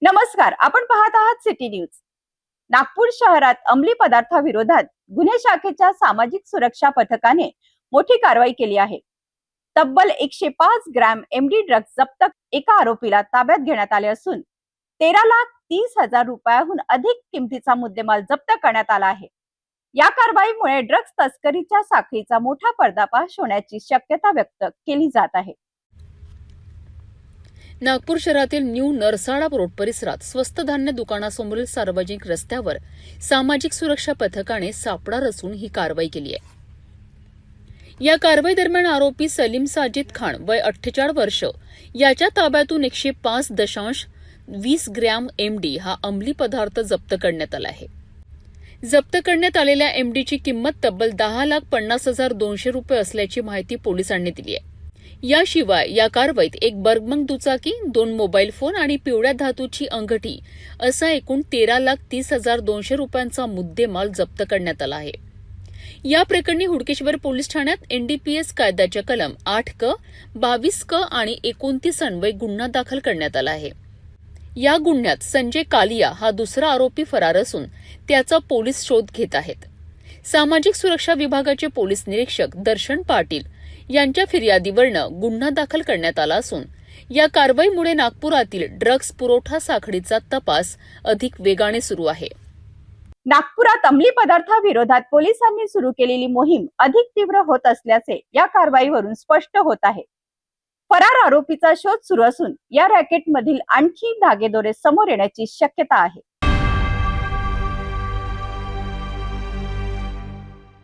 नमस्कार, आपण पाहत आहात सिटी न्यूज। नागपूर शहरात अंमली पदार्थाविरोधात गुन्हे शाखेच्या सामाजिक सुरक्षा पथकाने मोठी कारवाई केली आहे। तब्बल 105 ग्रॅम एमडी ड्रग्ज जप्त एका आरोपीला ताब्यात घेण्यात आले असून 13,30,000 रुपयाहून अधिक किमतीचा मुद्देमाल जप्त करण्यात आला आहे। या कारवाईमुळे ड्रग्ज तस्करीच्या साखळीचा मोठा पर्दाफाश होण्याची शक्यता व्यक्त केली जात आहे। नागपूर शहरातील न्यू नरसाळा रोड परिसरात स्वस्त धान्य दुकानासमोरील सार्वजनिक रस्त्यावर सामाजिक सुरक्षा पथकाने सापळा रचून ही कारवाई केली आहे। या कारवाई दरम्यान आरोपी सलीम साजिद खान वय 48 वर्ष याच्या ताब्यातून 105.20 ग्रॅम एमडी हा अंमली पदार्थ जप्त करण्यात आला आहे। जप्त करण्यात आलेल्या एमडीची किंमत तब्बल 10,50,200 रुपये असल्याची माहिती पोलिसांनी दिली आहे। याशिवाय या कारवाईत एक बर्गमंग दुचाकी, 2 मोबाईल फोन आणि पिवळ्या धातूची अंगठी असा एकूण 13,30,200 रुपयांचा मुद्देमाल जप्त करण्यात आला आहे। या प्रकरणी हुडकेश्वर पोलीस ठाण्यात एनडीपीएस कायद्याच्या कलम 8 क, 22 क आणि 29 अन्वये गुन्हा दाखल करण्यात आला आहे। या गुन्ह्यात संजय कालिया हा दुसरा आरोपी फरार असून त्याचा पोलीस शोध घेत आहेत। सामाजिक सुरक्षा विभागाचे पोलीस निरीक्षक दर्शन पाटील यांच्या फिर्यादीवरनं गुन्हा दाखल करण्यात आला असून या कारवाईमुळे नागपुरातील ड्रग्ज पुरवठा साखळीचा तपास अधिक वेगाने सुरू आहे। नागपुरात अंमली पदार्थाविरोधात पोलिसांनी सुरू केलेली मोहीम अधिक तीव्र होत असल्याचे या कारवाईवरून स्पष्ट होत आहे। फरार आरोपीचा शोध सुरू असून या रॅकेटमधील आणखी धागेदोरे समोर येण्याची शक्यता आहे।